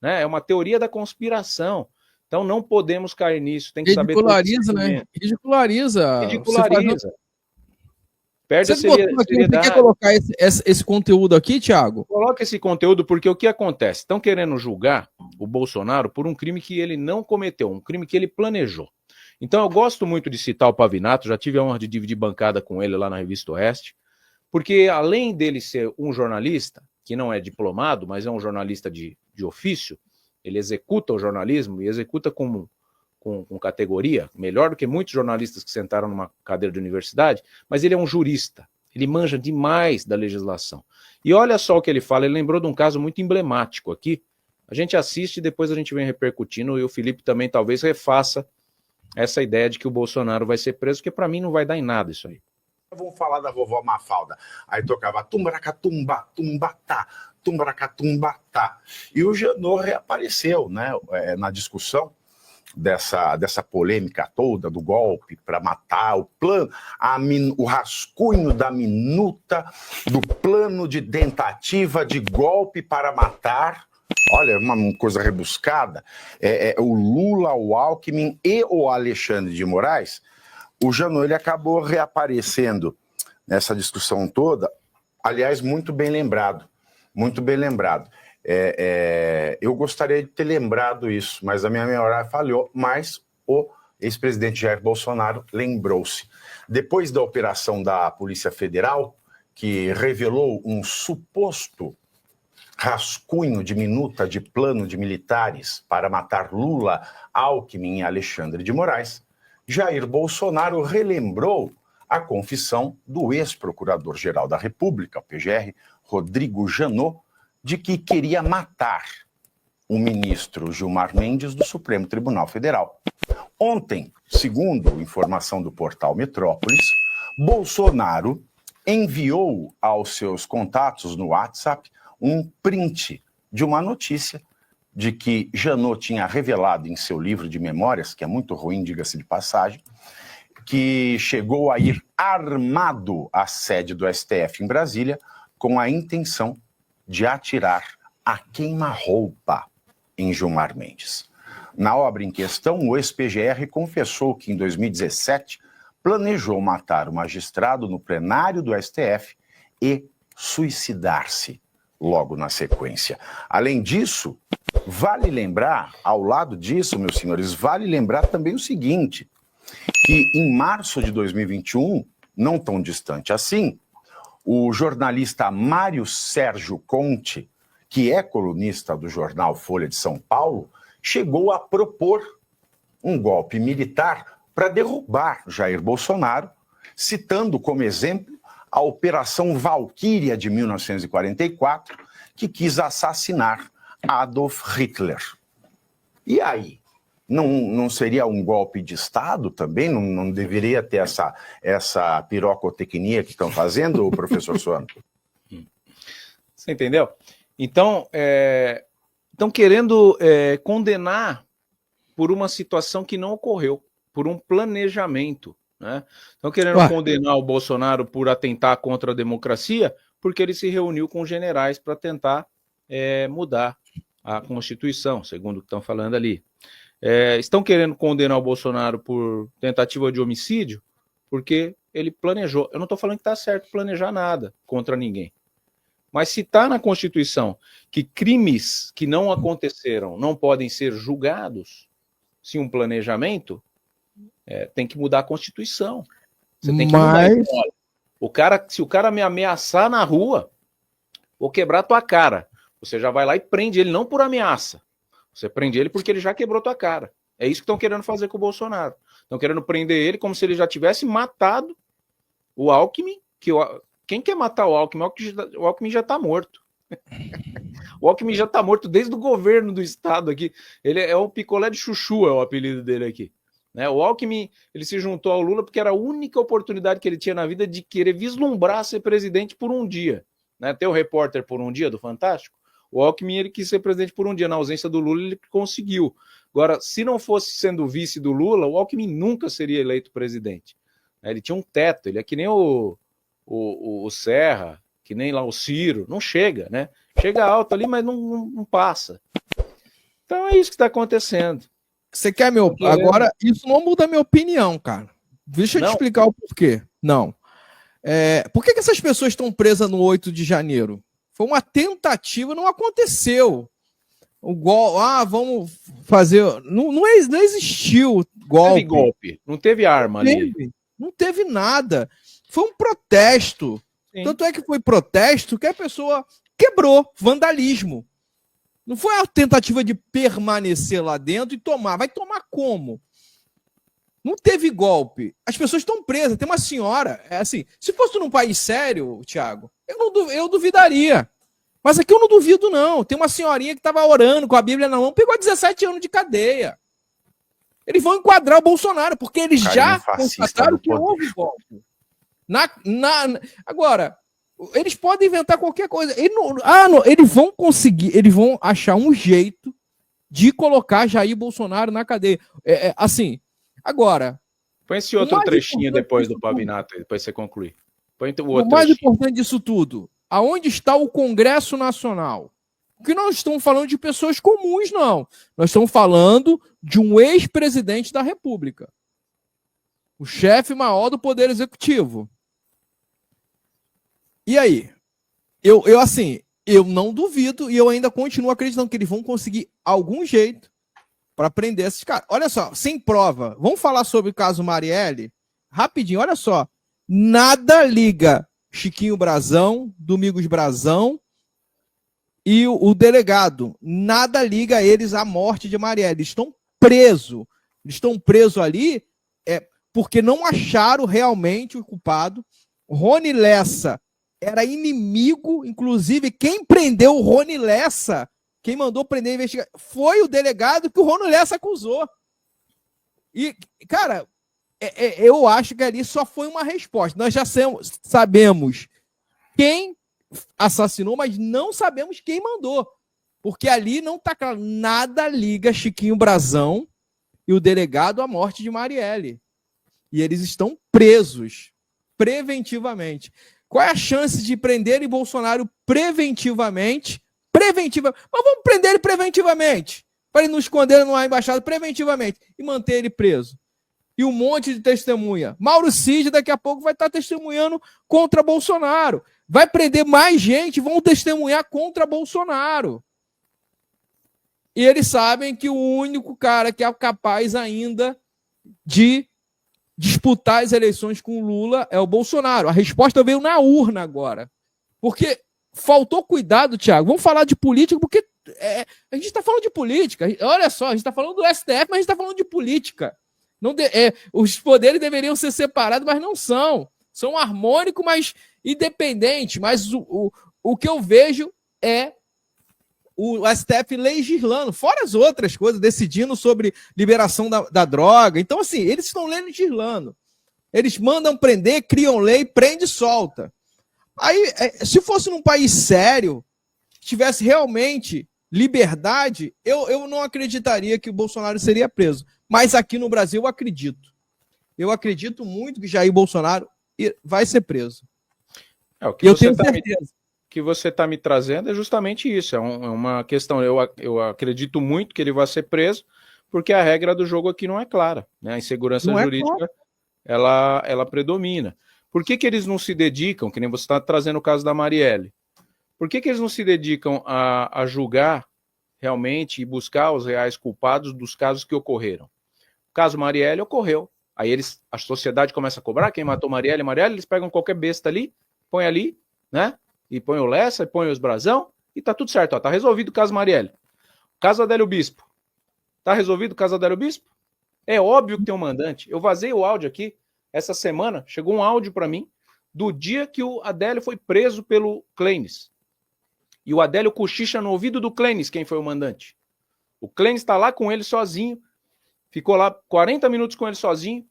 né? É uma teoria da conspiração. Então não podemos cair nisso, tem que saber... Ridiculariza, né? Ridiculariza. Ridiculariza. Perde a Você quer colocar esse conteúdo aqui, Thiago? Coloca esse conteúdo porque o que acontece? Estão querendo julgar o Bolsonaro por um crime que ele não cometeu, um crime que ele planejou. Então eu gosto muito de citar o Pavinato, já tive a honra de dividir bancada com ele lá na Revista Oeste, porque além dele ser um jornalista, que não é diplomado, mas é um jornalista de ofício, ele executa o jornalismo e executa com categoria, melhor do que muitos jornalistas que sentaram numa cadeira de universidade, mas ele é um jurista, ele manja demais da legislação. E olha só o que ele fala, ele lembrou de um caso muito emblemático aqui, a gente assiste e depois a gente vem repercutindo, e o Felipe também talvez refaça essa ideia de que o Bolsonaro vai ser preso, porque para mim não vai dar em nada isso aí. Vamos falar da vovó Mafalda. Aí tocava tumbracatumba, tumbatá, tumbracatumbatá. E o Janot reapareceu, né, na discussão dessa polêmica toda do golpe para matar, o plano, o rascunho da minuta do plano de tentativa de golpe para matar. Olha, uma coisa rebuscada. O Lula, o Alckmin e o Alexandre de Moraes. O Janot, ele acabou reaparecendo nessa discussão toda, aliás, muito bem lembrado, muito bem lembrado. Eu gostaria de ter lembrado isso, mas a minha memória falhou, mas o ex-presidente Jair Bolsonaro lembrou-se. Depois da operação da Polícia Federal, que revelou um suposto rascunho de minuta de plano de militares para matar Lula, Alckmin e Alexandre de Moraes, Jair Bolsonaro relembrou a confissão do ex-procurador-geral da República, o PGR, Rodrigo Janot, de que queria matar o ministro Gilmar Mendes do Supremo Tribunal Federal. Ontem, segundo informação do portal Metrópolis, Bolsonaro enviou aos seus contatos no WhatsApp um print de uma notícia de que Janot tinha revelado em seu livro de memórias, que é muito ruim, diga-se de passagem, que chegou a ir armado à sede do STF em Brasília com a intenção de atirar a queima-roupa em Gilmar Mendes. Na obra em questão, o ex-PGR confessou que em 2017 planejou matar o magistrado no plenário do STF e suicidar-se logo na sequência. Além disso, vale lembrar, ao lado disso, meus senhores, vale lembrar também o seguinte, que em março de 2021, não tão distante assim, o jornalista Mário Sérgio Conte, que é colunista do jornal Folha de São Paulo, chegou a propor um golpe militar para derrubar Jair Bolsonaro, citando como exemplo a Operação Valquíria de 1944, que quis assassinar Adolf Hitler. E aí? Não seria um golpe de Estado também? Não deveria ter essa pirocotecnia que estão fazendo, professor Suano? Você entendeu? Então, estão querendo condenar por uma situação que não ocorreu, por um planejamento. Né? Estão querendo condenar o Bolsonaro por atentar contra a democracia, porque ele se reuniu com generais para tentar mudar a Constituição, segundo o que estão falando ali. Estão querendo condenar o Bolsonaro por tentativa de homicídio, porque ele planejou. Eu não estou falando que está certo planejar nada contra ninguém. Mas se está na Constituição que crimes que não aconteceram não podem ser julgados, se um planejamento, tem que mudar a Constituição. Você tem que mudar. Se o cara me ameaçar na rua, vou quebrar tua cara. Você já vai lá e prende ele, não por ameaça. Você prende ele porque ele já quebrou tua cara. É isso que estão querendo fazer com o Bolsonaro. Estão querendo prender ele como se ele já tivesse matado o Alckmin. Quem quer matar o Alckmin? O Alckmin já está morto. O Alckmin já está morto desde o governo do estado aqui. Ele é um picolé de chuchu, é o apelido dele aqui. Né? O Alckmin, ele se juntou ao Lula porque era a única oportunidade que ele tinha na vida de querer vislumbrar ser presidente por um dia. Né? Tem o repórter por um dia do Fantástico. O Alckmin, ele quis ser presidente por um dia. Na ausência do Lula, ele conseguiu. Agora, se não fosse sendo vice do Lula, o Alckmin nunca seria eleito presidente. Ele tinha um teto, ele é que nem o Serra, que nem lá o Ciro, não chega, né? Chega alto ali, mas não passa. Então é isso que está acontecendo. Você quer meu... Agora, isso não muda a minha opinião, cara. Deixa eu te explicar o porquê. Não. Por que essas pessoas estão presas no 8 de janeiro? Foi uma tentativa, não aconteceu. Vamos fazer... Não existiu golpe. Não teve golpe, não teve arma ali. Não teve nada. Foi um protesto. Sim. Tanto é que foi protesto que a pessoa quebrou, vandalismo. Não foi a tentativa de permanecer lá dentro e tomar. Vai tomar como? Não teve golpe. As pessoas estão presas. Tem uma senhora, assim, se fosse num país sério, Thiago, eu duvidaria. Mas aqui eu não duvido, não. Tem uma senhorinha que estava orando com a Bíblia na mão, pegou 17 anos de cadeia. Eles vão enquadrar o Bolsonaro, porque eles já constataram que houve golpe. Agora, eles podem inventar qualquer coisa. Eles vão conseguir, eles vão achar um jeito de colocar Jair Bolsonaro na cadeia. Assim, agora... Põe esse outro trechinho depois do Pavinato, depois você concluir. Põe o outro mais importante disso tudo, aonde está o Congresso Nacional? Porque nós estamos falando de pessoas comuns, não. Nós estamos falando de um ex-presidente da República. O chefe maior do Poder Executivo. E aí? Eu não duvido e eu ainda continuo acreditando que eles vão conseguir algum jeito para prender esses caras. Olha só, sem prova. Vamos falar sobre o caso Marielle? Rapidinho, olha só. Nada liga Chiquinho Brazão, Domingos Brazão e o delegado. Nada liga eles à morte de Marielle. Eles estão presos. Eles estão presos ali porque não acharam realmente o culpado. Rony Lessa era inimigo, inclusive quem prendeu o Rony Lessa, quem mandou prender a investigação, foi o delegado que o Rony Lessa acusou. E, cara, eu acho que ali só foi uma resposta. Nós já sabemos quem assassinou, mas não sabemos quem mandou. Porque ali não está claro. Nada liga Chiquinho Brazão e o delegado à morte de Marielle. E eles estão presos preventivamente. Qual é a chance de prenderem Bolsonaro preventivamente? Mas vamos prender ele preventivamente. Para ele não esconder numa embaixada preventivamente. E manter ele preso. E um monte de testemunha. Mauro Cid daqui a pouco vai estar testemunhando contra Bolsonaro. Vai prender mais gente, vão testemunhar contra Bolsonaro. E eles sabem que o único cara que é capaz ainda de disputar as eleições com Lula é o Bolsonaro. A resposta veio na urna agora. Porque faltou cuidado, Thiago. Vamos falar de política, porque a gente está falando de política. Olha só, a gente está falando do STF, mas a gente está falando de política. Os poderes deveriam ser separados, mas não são. São harmônicos, mas independentes. Mas o que eu vejo é o STF legislando, fora as outras coisas, decidindo sobre liberação da droga. Então, assim, eles estão legislando. Eles mandam prender, criam lei, prende e solta. Aí, se fosse num país sério, tivesse realmente liberdade, eu não acreditaria que o Bolsonaro seria preso. Mas aqui no Brasil eu acredito. Eu acredito muito que Jair Bolsonaro vai ser preso. O que eu tenho certeza. Que você está me trazendo é justamente isso. É uma questão. Eu acredito muito que ele vai ser preso, porque a regra do jogo aqui não é clara. Né? A insegurança jurídica ela predomina. Por que eles não se dedicam, que nem você está trazendo o caso da Marielle? Por que eles não se dedicam a julgar realmente e buscar os reais culpados dos casos que ocorreram? O caso Marielle ocorreu. Aí a sociedade começa a cobrar quem matou Marielle, eles pegam qualquer besta ali, põe ali, né? E põe o Lessa, e põe os Brazão, e tá tudo certo, ó, tá resolvido o caso Marielle. O caso Adélio Bispo. Tá resolvido o caso Adélio Bispo? É óbvio que tem um mandante. Eu vazei o áudio aqui, essa semana, chegou um áudio para mim, do dia que o Adélio foi preso pelo Clenis. E o Adélio cochicha no ouvido do Clenis quem foi o mandante. O Clenis tá lá com ele sozinho, ficou lá 40 minutos com ele sozinho,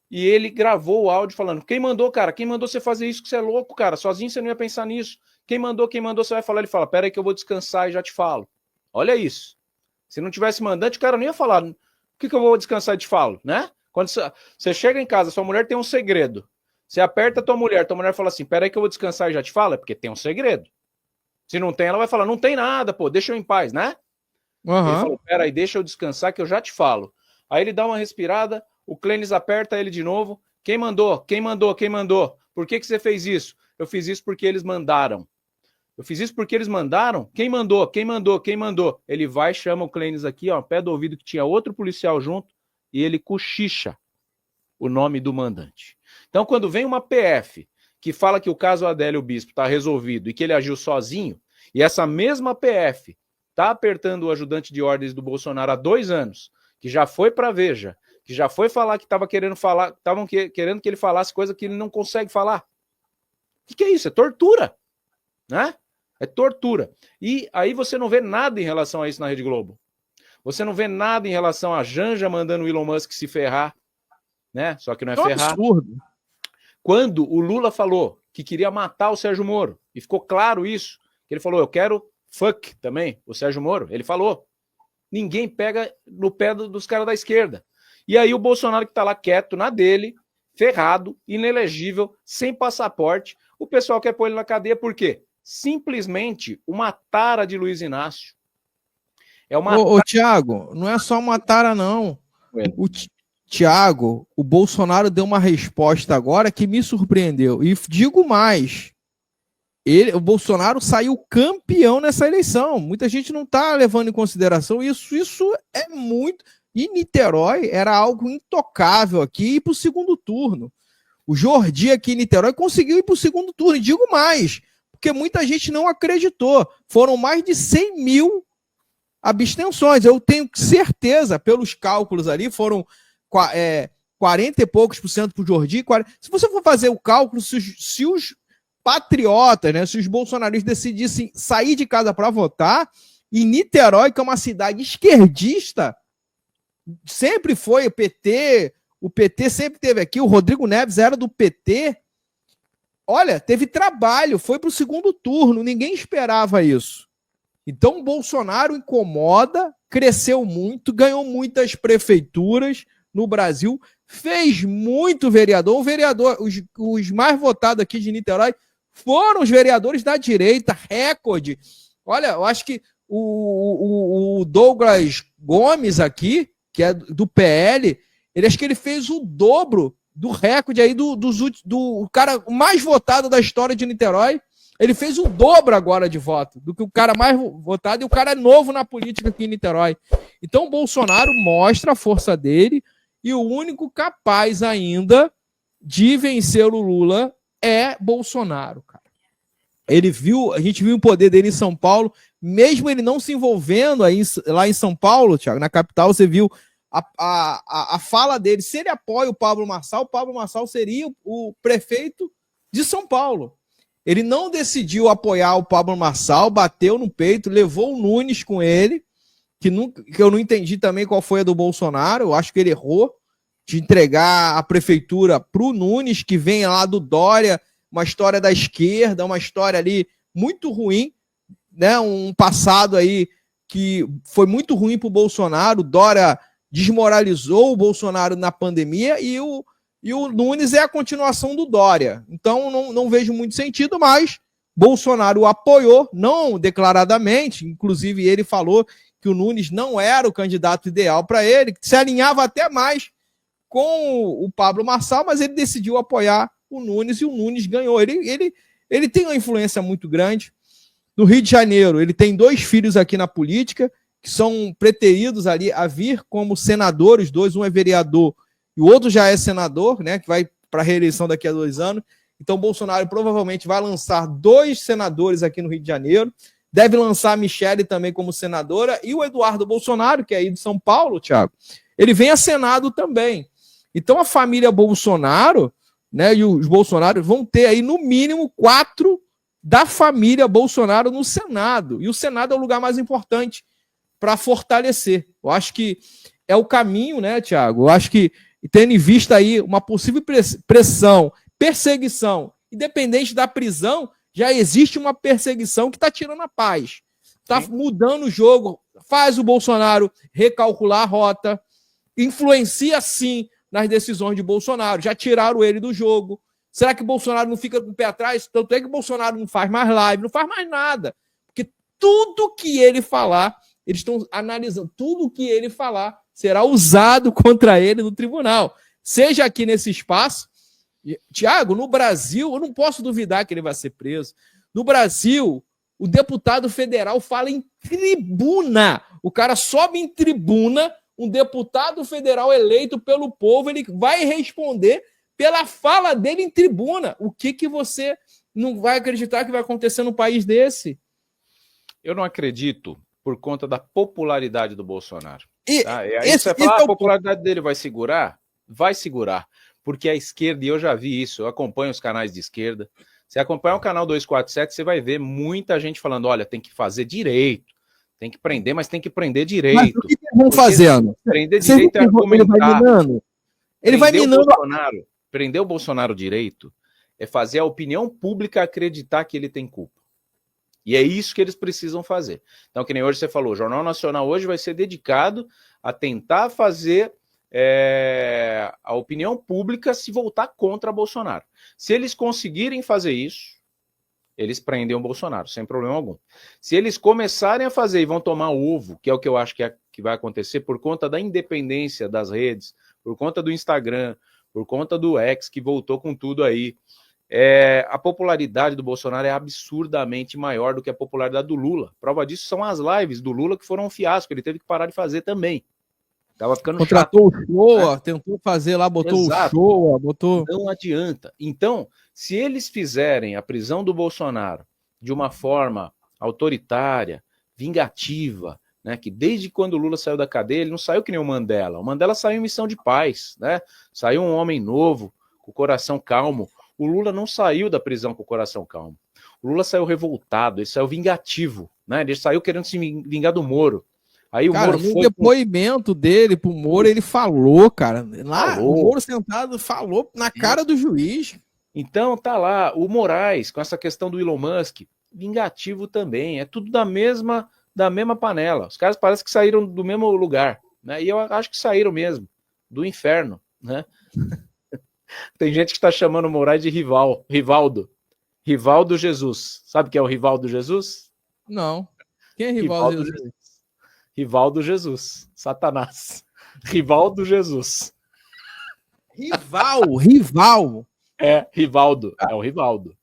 e ele gravou o áudio falando, quem mandou, cara? Quem mandou você fazer isso que você é louco, cara? Sozinho você não ia pensar nisso. Quem mandou, você vai falar. Ele fala, pera aí que eu vou descansar e já te falo. Olha isso. Se não tivesse mandante, o cara não ia falar, o que eu vou descansar e te falo, né? Quando você chega em casa, sua mulher tem um segredo. Você aperta tua mulher fala assim, pera aí que eu vou descansar e já te falo, é porque tem um segredo. Se não tem, ela vai falar, não tem nada, pô, deixa eu em paz, né? Ele falou, peraí, deixa eu descansar que eu já te falo. Aí ele dá uma respirada, o Clênis aperta ele de novo. Quem mandou? Quem mandou? Quem mandou? Por que você fez isso? Eu fiz isso porque eles mandaram. Eu fiz isso porque eles mandaram? Quem mandou? Quem mandou? Quem mandou? Ele vai, chama o Clênis aqui, ó, pé do ouvido que tinha outro policial junto, e ele cochicha o nome do mandante. Então, quando vem uma PF que fala que o caso Adélio Bispo está resolvido e que ele agiu sozinho, e essa mesma PF está apertando o ajudante de ordens do Bolsonaro há 2 anos, que já foi para a Veja, que já foi falar que estava querendo falar, estavam querendo que ele falasse coisa que ele não consegue falar. O que é isso? É tortura, né? É tortura. E aí você não vê nada em relação a isso na Rede Globo. Você não vê nada em relação a Janja mandando o Elon Musk se ferrar, né? Só que não é ferrar. Absurdo. Quando o Lula falou que queria matar o Sérgio Moro, e ficou claro isso, que ele falou, eu quero fuck também, o Sérgio Moro, ele falou. Ninguém pega no pé dos caras da esquerda. E aí o Bolsonaro que tá lá quieto na dele, ferrado, inelegível, sem passaporte, o pessoal quer pôr ele na cadeia por quê? Simplesmente uma tara de Luiz Inácio. É uma Ô, Thiago, não é só uma tara, não. O Thiago, o Bolsonaro deu uma resposta agora que me surpreendeu. E digo mais, o Bolsonaro saiu campeão nessa eleição. Muita gente não está levando em consideração isso. Isso é muito... E Niterói era algo intocável aqui, ir para o segundo turno. O Jordi aqui em Niterói conseguiu ir para o segundo turno. E digo mais, porque muita gente não acreditou. Foram mais de 100 mil abstenções. Eu tenho certeza, pelos cálculos ali, foram 40 e poucos % para o Jordi. 40... Se você for fazer o cálculo, se os patriotas, né, se os bolsonaristas decidissem sair de casa para votar, e Niterói, que é uma cidade esquerdista, sempre foi o PT sempre teve aqui, o Rodrigo Neves era do PT, olha, teve trabalho, foi para o segundo turno, ninguém esperava isso. Então o Bolsonaro incomoda, cresceu muito, ganhou muitas prefeituras no Brasil, fez muito vereador, os mais votados aqui de Niterói foram os vereadores da direita, recorde. Olha, eu acho que o Douglas Gomes aqui, que é do PL, acho que ele fez o dobro do recorde aí do cara mais votado da história de Niterói. Ele fez o dobro agora de voto do que o cara mais votado, e o cara é novo na política aqui em Niterói. Então o Bolsonaro mostra a força dele, e o único capaz ainda de vencer o Lula é Bolsonaro, cara. A gente viu o poder dele em São Paulo, mesmo ele não se envolvendo aí, lá em São Paulo, Thiago, na capital, você viu a fala dele. Se ele apoia o Pablo Marçal seria o prefeito de São Paulo. Ele não decidiu apoiar o Pablo Marçal, bateu no peito, levou o Nunes com ele, que eu não entendi também qual foi a do Bolsonaro. Eu acho que ele errou de entregar a prefeitura para o Nunes, que vem lá do Dória, uma história da esquerda, uma história ali muito ruim, né? Um passado aí que foi muito ruim para o Bolsonaro. O Dória desmoralizou o Bolsonaro na pandemia, e o Nunes é a continuação do Dória. Então não vejo muito sentido, mas Bolsonaro o apoiou, não declaradamente, inclusive ele falou que o Nunes não era o candidato ideal para ele, que se alinhava até mais com o Pablo Marçal, mas ele decidiu apoiar o Nunes, e o Nunes ganhou. Ele tem uma influência muito grande. No Rio de Janeiro, ele tem 2 filhos aqui na política, que são preteridos ali a vir como senadores, 2, um é vereador e o outro já é senador, né, que vai para a reeleição daqui a 2 anos. Então, Bolsonaro provavelmente vai lançar 2 senadores aqui no Rio de Janeiro, deve lançar a Michele também como senadora, e o Eduardo Bolsonaro, que é aí de São Paulo, Thiago, ele vem a Senado também. Então, a família Bolsonaro, né, e os Bolsonaros vão ter aí no mínimo 4 da família Bolsonaro no Senado, e o Senado é o lugar mais importante para fortalecer. Eu acho que é o caminho, né, Thiago? Eu acho que, tendo em vista aí uma possível pressão, perseguição, independente da prisão, já existe uma perseguição que está tirando a paz. Está mudando o jogo, faz o Bolsonaro recalcular a rota, influencia sim nas decisões de Bolsonaro. Já tiraram ele do jogo. Será que o Bolsonaro não fica com o pé atrás? Tanto é que o Bolsonaro não faz mais live, não faz mais nada. Porque tudo que ele falar eles estão analisando tudo o que ele falar será usado contra ele no tribunal. Seja aqui nesse espaço. Tiago, no Brasil, eu não posso duvidar que ele vai ser preso. No Brasil, o deputado federal fala em tribuna. O cara sobe em tribuna, um deputado federal eleito pelo povo, ele vai responder pela fala dele em tribuna. O que você não vai acreditar que vai acontecer num país desse? Eu não acredito por conta da popularidade do Bolsonaro. E aí você vai falar, a popularidade dele vai segurar? Vai segurar. Porque a esquerda, e eu já vi isso, eu acompanho os canais de esquerda. Você acompanhar o canal 247, você vai ver muita gente falando, olha, tem que fazer direito, tem que prender, mas tem que prender direito. Mas o que eles vão fazendo? Prender direito é argumentar. Ele vai minando. Prender o Bolsonaro direito é fazer a opinião pública acreditar que ele tem culpa. E é isso que eles precisam fazer. Então, que nem hoje você falou, o Jornal Nacional hoje vai ser dedicado a tentar fazer a opinião pública se voltar contra Bolsonaro. Se eles conseguirem fazer isso, eles prendem o Bolsonaro, sem problema algum. Se eles começarem a fazer e vão tomar ovo, que é o que eu acho que vai acontecer por conta da independência das redes, por conta do Instagram, por conta do X, que voltou com tudo aí, a popularidade do Bolsonaro é absurdamente maior do que a popularidade do Lula. Prova disso são as lives do Lula, que foram um fiasco, ele teve que parar de fazer também. Tava ficando contratou chato, o show, né? Tentou fazer lá, botou Exato. O show, botou... Não adianta. Então, se eles fizerem a prisão do Bolsonaro de uma forma autoritária, vingativa, né, que desde quando o Lula saiu da cadeia, ele não saiu que nem o Mandela. O Mandela saiu em missão de paz, né? Saiu um homem novo, com o coração calmo. O Lula não saiu da prisão com o coração calmo. O Lula saiu revoltado, ele saiu vingativo, né? Ele saiu querendo se vingar do Moro. Aí o Moro no depoimento dele pro Moro, ele falou, cara, lá o Moro sentado falou na cara do juiz. Então tá lá, o Moraes, com essa questão do Elon Musk, vingativo também, é tudo da mesma panela. Os caras parecem que saíram do mesmo lugar, né? E eu acho que saíram mesmo, do inferno, né? Tem gente que tá chamando o Moraes de Rivaldo Jesus. Sabe quem é o Rivaldo Jesus? Não. Quem é Rivaldo Jesus? Rivaldo Jesus, Satanás. Rivaldo Jesus. Rival. É, Rivaldo, é o Rivaldo.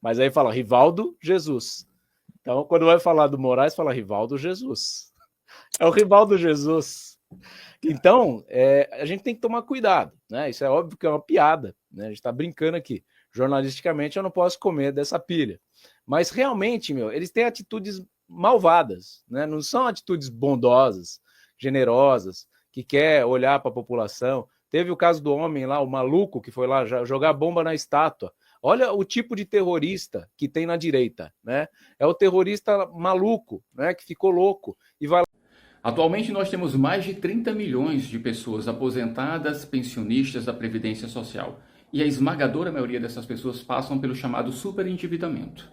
Mas aí fala Rivaldo Jesus. Então, quando vai falar do Moraes, fala Rivaldo Jesus. É o Rivaldo Jesus. Então, a gente tem que tomar cuidado, né? Isso é óbvio que é uma piada, né? A gente tá brincando aqui. Jornalisticamente, eu não posso comer dessa pilha. Mas realmente, eles têm atitudes malvadas, né? Não são atitudes bondosas, generosas, que quer olhar para a população. Teve o caso do homem lá, o maluco, que foi lá jogar bomba na estátua. Olha o tipo de terrorista que tem na direita, né? É o terrorista maluco, né? Que ficou louco e vai. Atualmente nós temos mais de 30 milhões de pessoas aposentadas, pensionistas da Previdência Social. E a esmagadora maioria dessas pessoas passam pelo chamado superendividamento.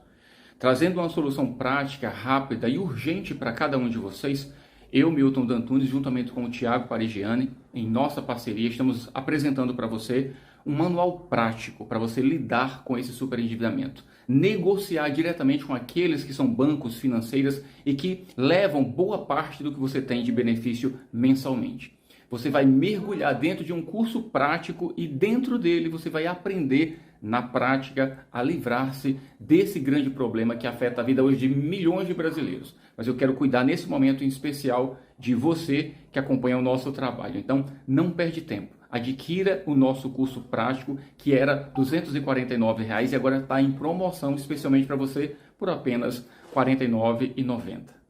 Trazendo uma solução prática, rápida e urgente para cada um de vocês, eu, Milton D'Antunes, juntamente com o Tiago Parigiani, em nossa parceria, estamos apresentando para você um manual prático para você lidar com esse superendividamento. Negociar diretamente com aqueles que são bancos, financeiras e que levam boa parte do que você tem de benefício mensalmente. Você vai mergulhar dentro de um curso prático e dentro dele você vai aprender na prática a livrar-se desse grande problema que afeta a vida hoje de milhões de brasileiros. Mas eu quero cuidar nesse momento em especial de você que acompanha o nosso trabalho. Então, não perde tempo. Adquira o nosso curso prático, que era R$ 249 e agora está em promoção especialmente para você por apenas R$ 49,90.